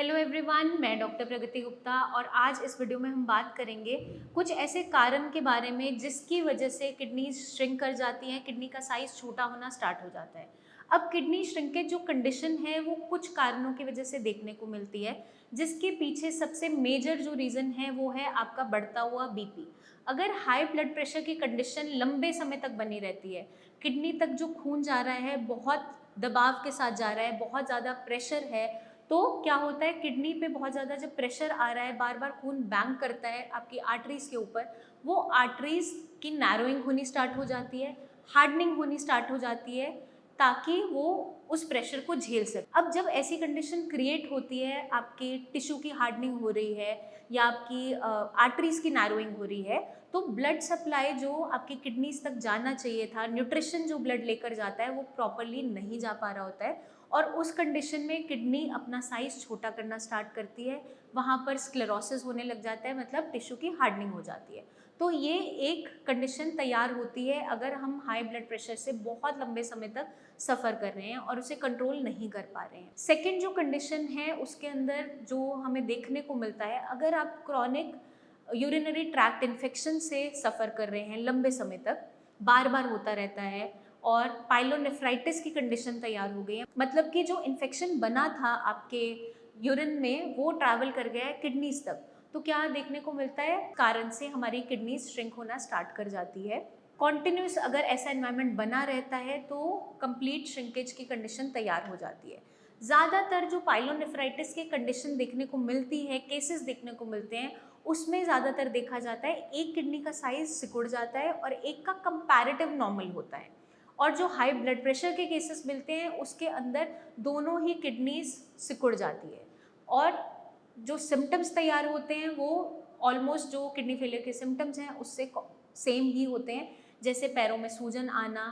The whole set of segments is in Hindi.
हेलो एवरीवन, मैं डॉक्टर प्रगति गुप्ता और आज इस वीडियो में हम बात करेंगे कुछ ऐसे कारण के बारे में जिसकी वजह से किडनी श्रिंक कर जाती हैं, किडनी का साइज़ छोटा होना स्टार्ट हो जाता है। अब किडनी श्रिंकेज जो कंडीशन है वो कुछ कारणों की वजह से देखने को मिलती है, जिसके पीछे सबसे मेजर जो रीज़न है वो है आपका बढ़ता हुआ बीपी। अगर हाई ब्लड प्रेशर की कंडीशन लंबे समय तक बनी रहती है, किडनी तक जो खून जा रहा है बहुत दबाव के साथ जा रहा है, बहुत ज़्यादा प्रेशर है, तो क्या होता है किडनी पे बहुत ज़्यादा जब प्रेशर आ रहा है, बार बार खून बैंक करता है आपकी आर्टरीज़ के ऊपर, वो आर्टरीज़ की नैरोइंग होनी स्टार्ट हो जाती है, हार्डनिंग होनी स्टार्ट हो जाती है, ताकि वो उस प्रेशर को झेल सके। अब जब ऐसी कंडीशन क्रिएट होती है, आपकी टिश्यू की हार्डनिंग हो रही है या आपकी आर्टरीज़ की नैरोइंग हो रही है, तो ब्लड सप्लाई जो आपकी किडनीज तक जाना चाहिए था, न्यूट्रिशन जो ब्लड लेकर जाता है वो प्रॉपरली नहीं जा पा रहा होता है और उस कंडीशन में किडनी अपना साइज़ छोटा करना स्टार्ट करती है। वहाँ पर स्क्लेरोसिस होने लग जाता है, मतलब टिश्यू की हार्डनिंग हो जाती है। तो ये एक कंडीशन तैयार होती है अगर हम हाई ब्लड प्रेशर से बहुत लंबे समय तक सफ़र कर रहे हैं और उसे कंट्रोल नहीं कर पा रहे हैं। सेकेंड जो कंडीशन है उसके अंदर जो हमें देखने को मिलता है, अगर आप क्रॉनिक यूरिनरी ट्रैक्ट इन्फेक्शन से सफ़र कर रहे हैं लंबे समय तक, बार बार होता रहता है और पाइलोनेफ्राइटिस की कंडीशन तैयार हो गई है, मतलब कि जो इन्फेक्शन बना था आपके यूरिन में वो ट्रैवल कर गया है किडनीज तक, तो क्या देखने को मिलता है, कारण से हमारी किडनीज श्रिंक होना स्टार्ट कर जाती है। कॉन्टिन्यूस अगर ऐसा एनवायरनमेंट बना रहता है तो कंप्लीट श्रिंकेज की कंडीशन तैयार हो जाती है। ज़्यादातर जो पाइलोनेफ्राइटिस की कंडीशन देखने को मिलती है, केसेस देखने को मिलते हैं, उसमें ज़्यादातर देखा जाता है एक किडनी का साइज सिकुड़ जाता है और एक का कंपैरेटिव नॉर्मल होता है। और जो हाई ब्लड प्रेशर के केसेस मिलते हैं उसके अंदर दोनों ही किडनीज सिकुड़ जाती है और जो सिम्टम्स तैयार होते हैं वो ऑलमोस्ट जो किडनी फेलियर के सिम्टम्स हैं उससे सेम ही होते हैं, जैसे पैरों में सूजन आना,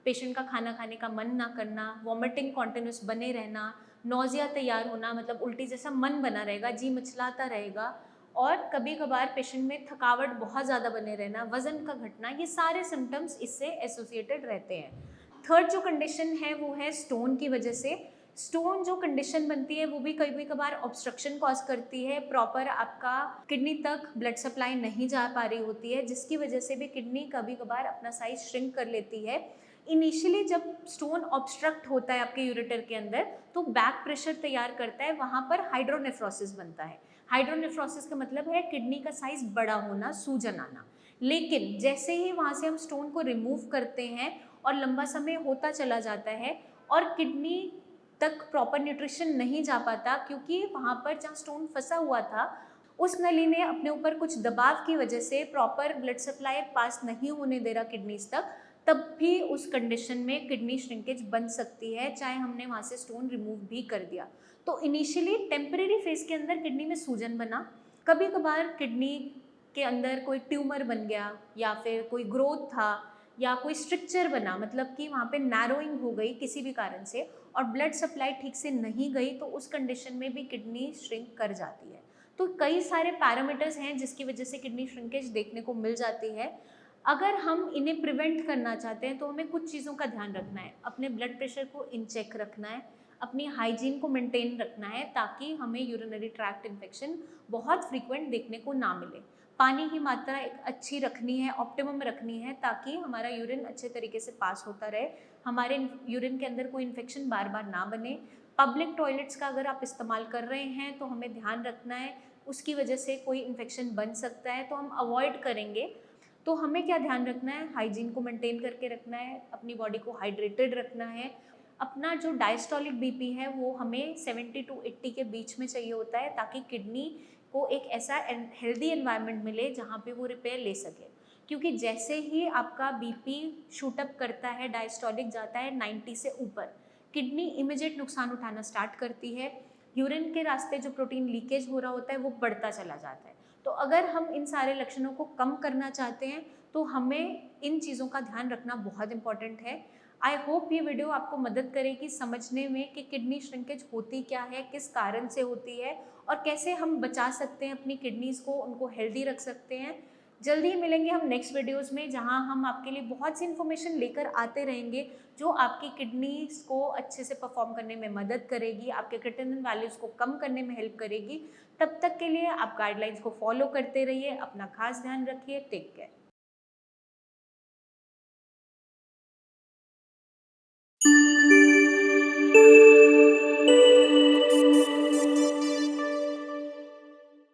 पेशेंट का खाना खाने का मन ना करना, वॉमिटिंग कॉन्टिन्यूस बने रहना, नौजिया तैयार होना, मतलब उल्टी जैसा मन बना रहेगा, जी मचलाता रहेगा, और कभी कभार पेशेंट में थकावट बहुत ज़्यादा बने रहना, वजन का घटना, ये सारे सिम्टम्स इससे एसोसिएटेड रहते हैं। थर्ड जो कंडीशन है वो है स्टोन की वजह से। स्टोन जो कंडीशन बनती है वो भी कभी कभार ऑब्स्ट्रक्शन कॉज करती है, प्रॉपर आपका किडनी तक ब्लड सप्लाई नहीं जा पा रही होती है, जिसकी वजह से भी किडनी कभी कभार अपना साइज श्रिंक कर लेती है। इनिशियली जब स्टोन ऑब्स्ट्रक्ट होता है आपके यूरेटर के अंदर तो बैक प्रेशर तैयार करता है, वहाँ पर हाइड्रोनेफ्रोसिस बनता है। हाइड्रोनेफ्रोसिस का मतलब है किडनी का साइज बड़ा होना, सूजन आना। लेकिन जैसे ही वहाँ से हम स्टोन को रिमूव करते हैं और लंबा समय होता चला जाता है और किडनी तक प्रॉपर न्यूट्रिशन नहीं जा पाता, क्योंकि वहाँ पर जहाँ स्टोन फंसा हुआ था उस नली ने अपने ऊपर कुछ दबाव की वजह से प्रॉपर ब्लड सप्लाई पास नहीं होने दे रहा किडनीज तक, तब भी उस कंडीशन में किडनी श्रिंकेज बन सकती है, चाहे हमने वहाँ से स्टोन रिमूव भी कर दिया। तो इनिशियली टेम्परेरी फेज के अंदर किडनी में सूजन बना, कभी कभार किडनी के अंदर कोई ट्यूमर बन गया या फिर कोई ग्रोथ था या कोई स्ट्रक्चर बना, मतलब कि वहाँ पे नैरोइंग हो गई किसी भी कारण से और ब्लड सप्लाई ठीक से नहीं गई, तो उस कंडीशन में भी किडनी श्रिंक कर जाती है। तो कई सारे पैरामीटर्स हैं जिसकी वजह से किडनी श्रिंकेज देखने को मिल जाती है। अगर हम इन्हें प्रिवेंट करना चाहते हैं तो हमें कुछ चीज़ों का ध्यान रखना है, अपने ब्लड प्रेशर को इन चेक रखना है, अपनी हाइजीन को मेंटेन रखना है, ताकि हमें यूरिनरी ट्रैक्ट इन्फेक्शन बहुत फ्रीक्वेंट देखने को ना मिले। पानी की मात्रा एक अच्छी रखनी है, ऑप्टिमम रखनी है, ताकि हमारा यूरिन अच्छे तरीके से पास होता रहे, हमारे यूरिन के अंदर कोई इन्फेक्शन बार बार ना बने। पब्लिक टॉयलेट्स का अगर आप इस्तेमाल कर रहे हैं तो हमें ध्यान रखना है, उसकी वजह से कोई इन्फेक्शन बन सकता है तो हम अवॉइड करेंगे। तो हमें क्या ध्यान रखना है, हाइजीन को मेंटेन करके रखना है, अपनी बॉडी को हाइड्रेटेड रखना है। अपना जो डायस्टोलिक बीपी है वो हमें 70 to 80 के बीच में चाहिए होता है, ताकि किडनी को एक ऐसा हेल्दी एनवायरनमेंट मिले जहाँ पे वो रिपेयर ले सके। क्योंकि जैसे ही आपका बीपी शूटअप करता है, डायस्टोलिक जाता है 90 से ऊपर, किडनी इमीडिएट नुकसान उठाना स्टार्ट करती है, यूरिन के रास्ते जो प्रोटीन लीकेज हो रहा होता है वो बढ़ता चला जाता है। तो अगर हम इन सारे लक्षणों को कम करना चाहते हैं तो हमें इन चीज़ों का ध्यान रखना बहुत इंपॉर्टेंट है। आई होप ये वीडियो आपको मदद करेगी समझने में कि किडनी श्रिंकेज होती क्या है, किस कारण से होती है और कैसे हम बचा सकते हैं अपनी किडनीज़ को, उनको हेल्दी रख सकते हैं। जल्दी ही मिलेंगे हम नेक्स्ट वीडियोस में, जहां हम आपके लिए बहुत सी इन्फॉर्मेशन लेकर आते रहेंगे जो आपकी किडनीज को अच्छे से परफॉर्म करने में मदद करेगी, आपके क्रिएटिनिन वैल्यूज को कम करने में हेल्प करेगी। तब तक के लिए आप गाइडलाइंस को फॉलो करते रहिए, अपना खास ध्यान रखिए। Take care.